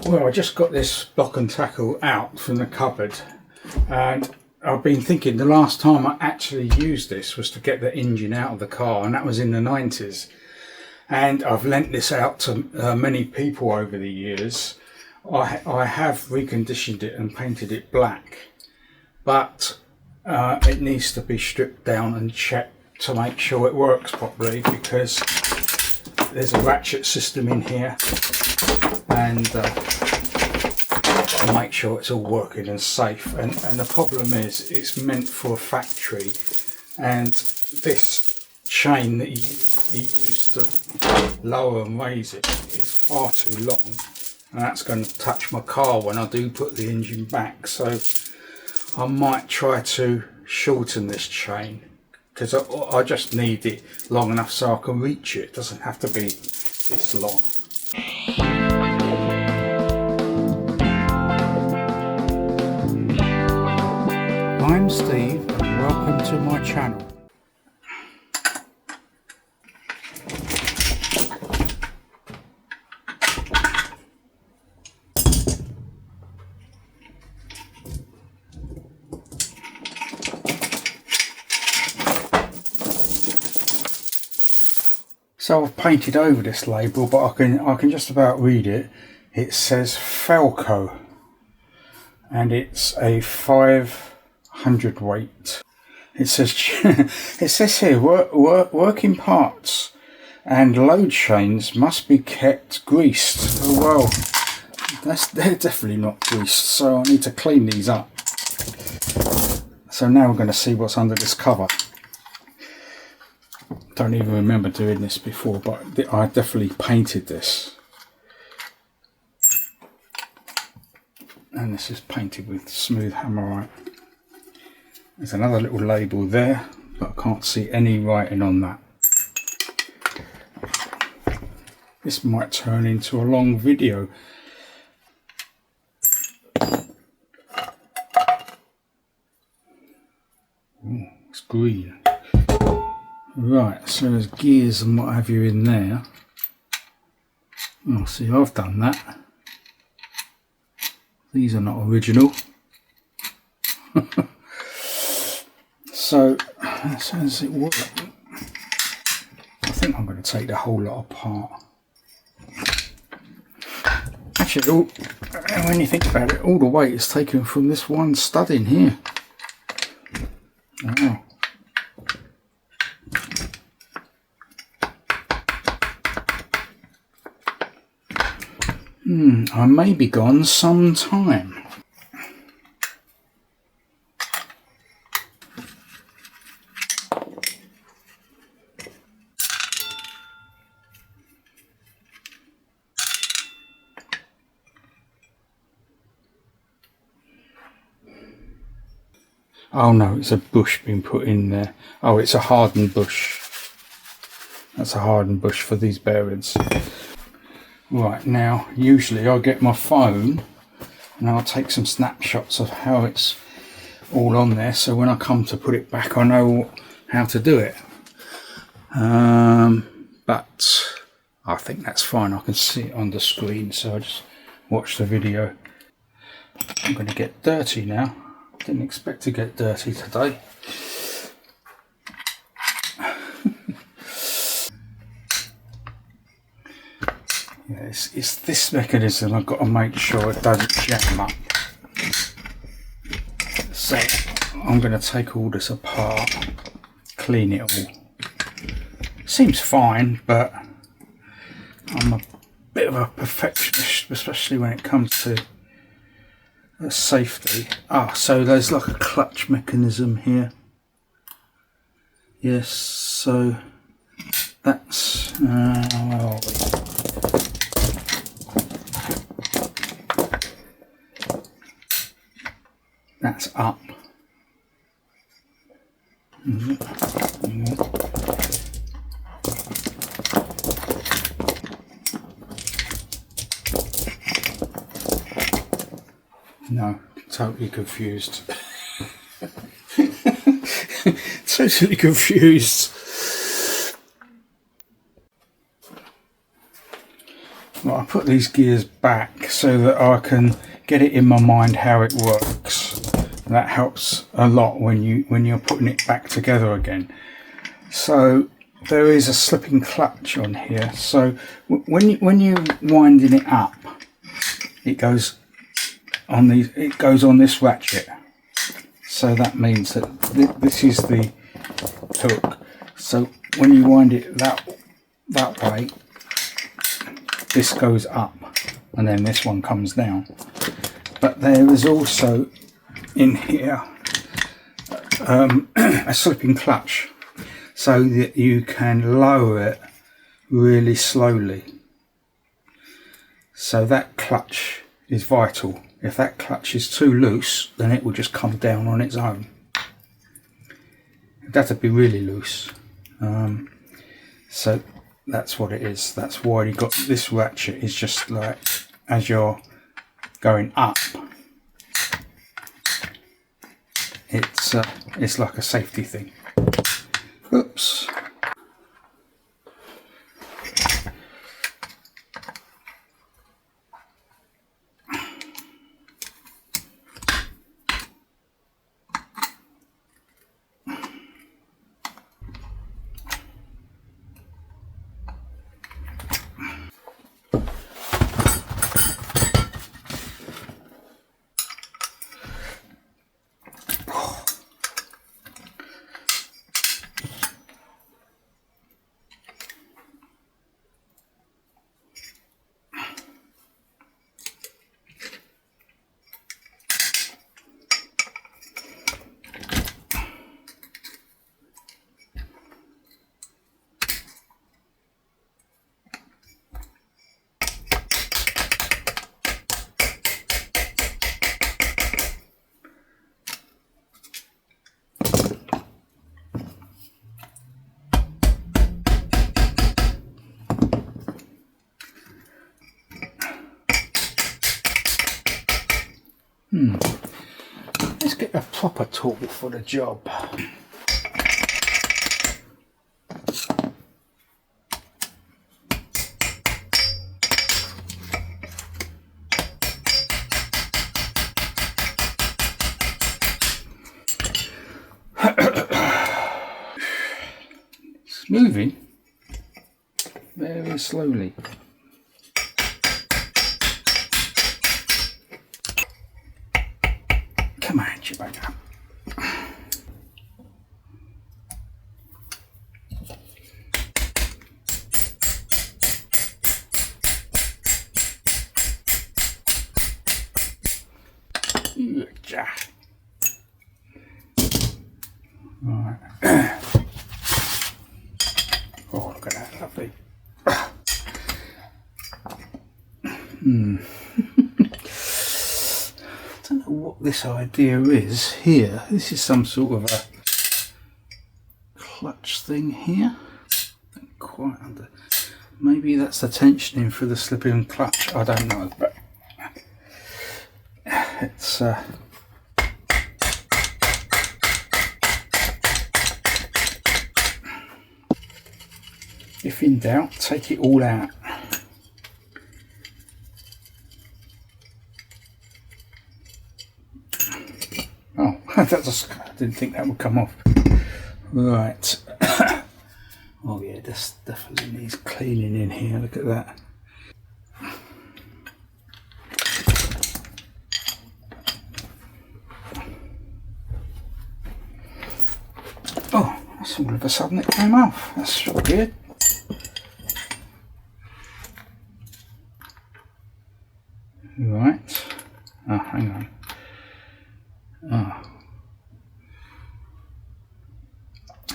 Well, I just got this block and tackle out from the cupboard, and I've been thinking the last time I actually used this was to get the engine out of the car, and that was in the 90s. And I've lent this out to many people over the years. I have reconditioned it and painted it black, but it needs to be stripped down and checked to make sure it works properly, because there's a ratchet system in here, and make sure it's all working and safe. And the problem is it's meant for a factory, and this chain that you use to lower and raise it is far too long, and that's going to touch my car when I do put the engine back. So I might try to shorten this chain, because I just need it long enough so I can reach it. It doesn't have to be this long. I'm Steve, and welcome to my channel. So I've painted over this label, but I can just about read it. It says Felco, and it's a 500 weight. It says here working parts and load chains must be kept greased. Oh well, they're definitely not greased, so I need to clean these up. So now we're going to see what's under this cover. Don't even remember doing this before, but I definitely painted this, and this is painted with smooth Hamarite. There's another little label there, but I can't see any writing on that. This might turn into a long video. Ooh, it's green. Right, so there's gears and what have you in there. Oh, see, I've done that. These are not original. So, how does it work? I think I'm going to take the whole lot apart. Actually, when you think about it, all the weight is taken from this one stud in here. Oh. I may be gone some time. Oh no, it's a bush being put in there. Oh, it's a hardened bush. That's a hardened bush for these bearings. Right, now usually I'll get my phone and I'll take some snapshots of how it's all on there, so when I come to put it back I know how to do it. But I think that's fine, I can see it on the screen, so I just watch the video. I'm going to get dirty now. Didn't expect to get dirty today. Yeah, it's this mechanism I've got to make sure it doesn't jam up. So I'm going to take all this apart, clean it all. Seems fine, but I'm a bit of a perfectionist, especially when it comes to safety. So there's like a clutch mechanism here. Yes, so that's where are we? That's up. No, totally confused. Totally confused. Well, put these gears back so that I can get it in my mind how it works. That helps a lot when you're putting it back together again. So there is a slipping clutch on here. So when you're winding it up, it goes on this ratchet. So that means that this is the hook. So when you wind it that way, this goes up, and then this one comes down. But there is also in here a slipping clutch, so that you can lower it really slowly. So that clutch is vital. If that clutch is too loose, then it will just come down on its own. It has to be really loose. So that's what it is. That's why you got this ratchet. Is just like as you're going up, it's like a safety thing. Oops. Let's get a proper tool for the job. It's moving very slowly. Come on, Chewbacca. Right. Oh, look at that, lovely. I don't know what this idea is here. This is some sort of a clutch thing here. Don't quite under. Maybe that's the tensioning for the slipping clutch. I don't know, but it's if in doubt, take it all out. Oh, I didn't think that would come off. Right. Oh yeah, this definitely needs cleaning in here. Look at that. Oh, that's all of a sudden it came off. That's weird. Right. Oh, hang on. Oh.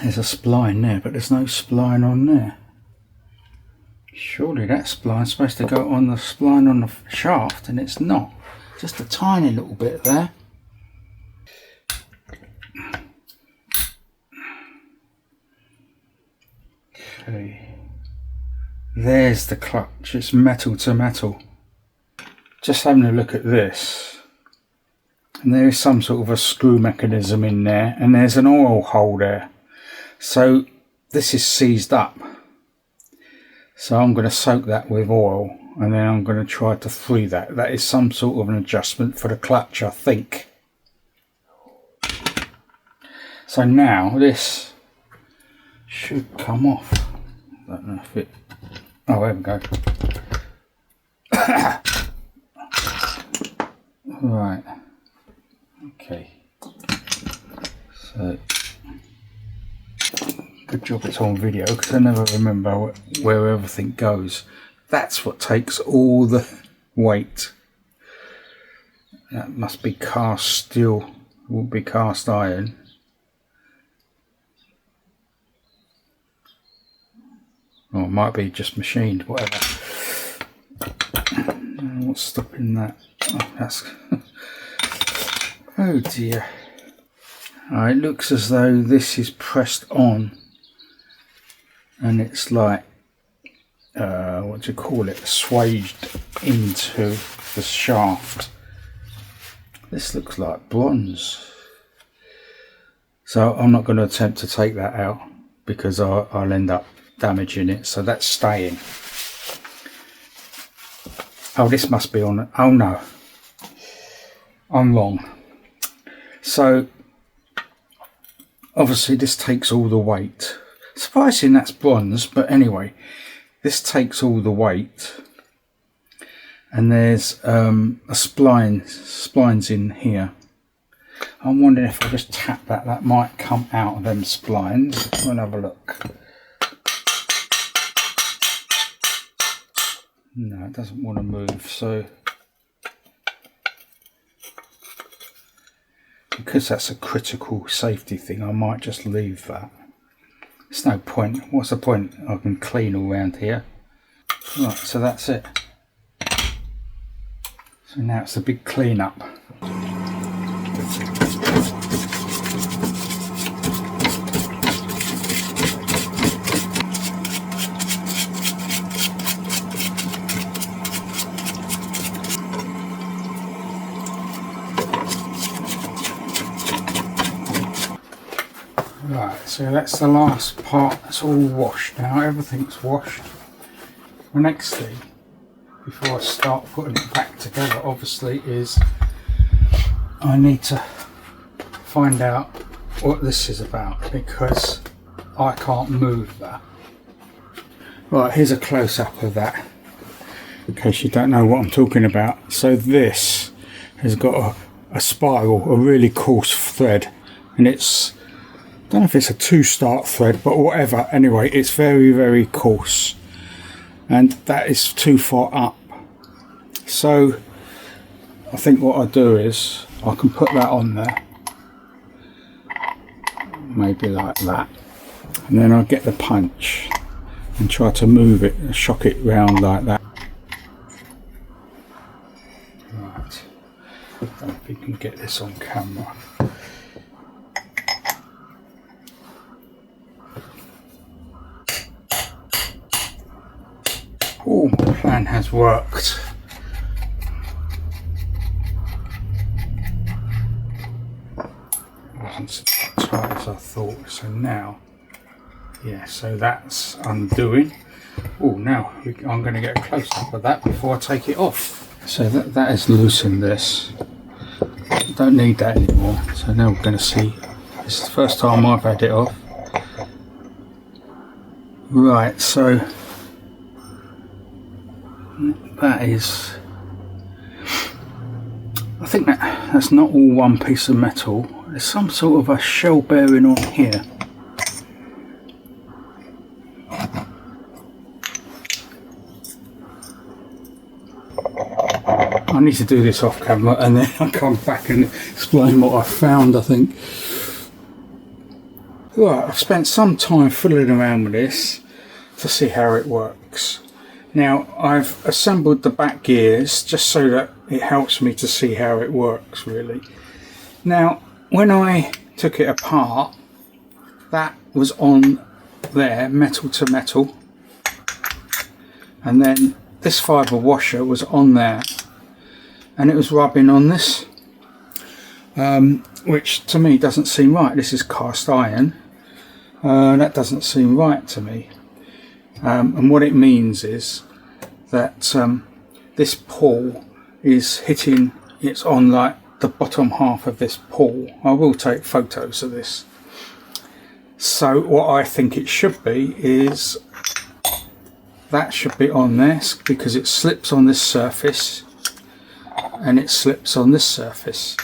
There's a spline there, but there's no spline on there. Surely that spline's supposed to go on the spline on the shaft, and it's not. Just a tiny little bit there. Okay. There's the clutch. It's metal to metal. Just having a look at this. And there is some sort of a screw mechanism in there, and there's an oil hole there. So this is seized up. So I'm going to soak that with oil and then I'm going to try to free that. That is some sort of an adjustment for the clutch, I think. So now this should come off. I don't know if it... Oh, there we go. Right. Okay. So, good job it's on video, because I never remember where everything goes. That's what takes all the weight. That must be cast steel, won't be cast iron. Or it might be just machined, whatever. What's stopping that? Oh, that's... Oh dear. It looks as though this is pressed on, and it's like, what do you call it, swaged into the shaft. This looks like bronze. So I'm not going to attempt to take that out, because I'll end up damaging it. So that's staying. Oh, this must be on. Oh no, I'm wrong. So obviously this takes all the weight. Surprising that's bronze, but anyway, this takes all the weight. And there's a splines in here. I'm wondering if I just tap that, that might come out of them splines. We'll have a look. No, it doesn't want to move, so because that's a critical safety thing, I might just leave that. There's no point. What's the point? I can clean all around here. Right, so that's it. So now it's a big clean up. Right, so that's the last part. It's all washed now. Everything's washed. The next thing, before I start putting it back together, obviously, is I need to find out what this is about, because I can't move that. Right, here's a close-up of that, in case you don't know what I'm talking about. So this has got a spiral, a really coarse thread, and it's, I don't know if it's a 2-start thread, but whatever. Anyway, it's very, very coarse, and that is too far up. So I think what I do is I can put that on there, maybe like that, and then I'll get the punch and try to move it and shock it round like that. Right, I don't know if you can get this on camera. Oh, my plan has worked. It wasn't so tight as I thought. So now, yeah, so that's undoing. Oh, now I'm going to get a close up of that before I take it off. So that has loosened this. Don't need that anymore. So now we're going to see. This is the first time I've had it off. Right, so that is, I think that's not all one piece of metal. There's some sort of a shell bearing on here. I need to do this off camera, and then I'll come back and explain what I found, I think. Right, I've spent some time fiddling around with this to see how it works. Now, I've assembled the back gears just so that it helps me to see how it works, really. Now, when I took it apart, that was on there, metal to metal. And then this fibre washer was on there, and it was rubbing on this, which to me doesn't seem right. This is cast iron. That doesn't seem right to me. And what it means is that this pull is hitting, it's on like the bottom half of this pull. I will take photos of this. So what I think it should be is that should be on this, because it slips on this surface and it slips on this surface,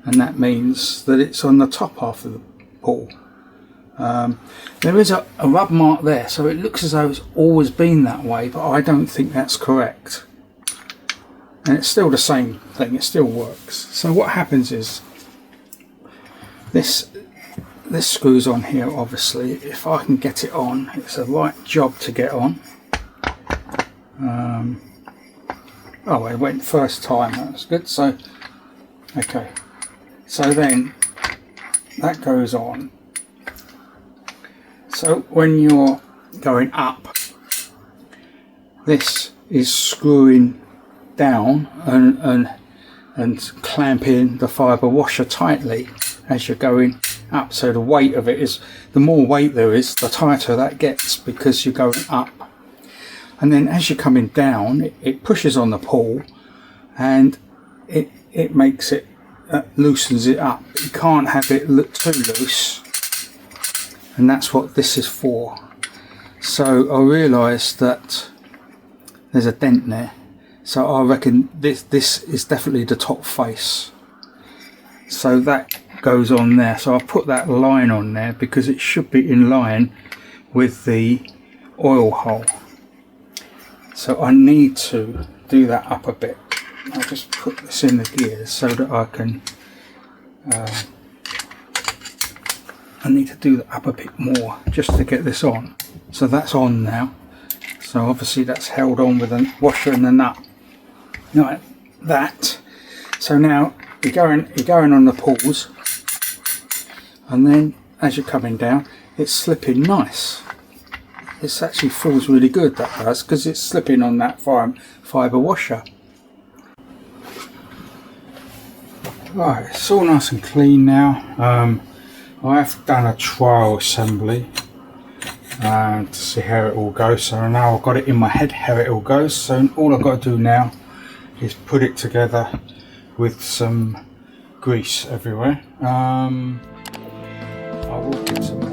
and that means that it's on the top half of the pull. There is a rub mark there, so it looks as though it's always been that way, but I don't think that's correct. And it's still the same thing, it still works. So what happens is this screws on here, obviously. If I can get it on, it's a right job to get on. Oh, it went first time, that was good. So okay, so then that goes on. So when you're going up, this is screwing down and clamping the fibre washer tightly as you're going up. So the weight of it is, the more weight there is, the tighter that gets, because you're going up. And then as you're coming down, it pushes on the pull, and it makes it, loosens it up. You can't have it look too loose, and that's what this is for. So I realised that there's a dent there, so I reckon this is definitely the top face. So that goes on there. So I put that line on there because it should be in line with the oil hole. So I need to do that up a bit. I'll just put this in the gears so that I can I need to do that up a bit more just to get this on. So that's on now. So obviously that's held on with a washer and a nut. Like that. So now you're going on the pulls, and then as you're coming down, it's slipping nice. It actually feels really good, that does, because it's slipping on that fibre washer. Right, it's all nice and clean now. I have done a trial assembly to see how it all goes. So now I've got it in my head how it all goes. So all I've got to do now is put it together with some grease everywhere. I will get some.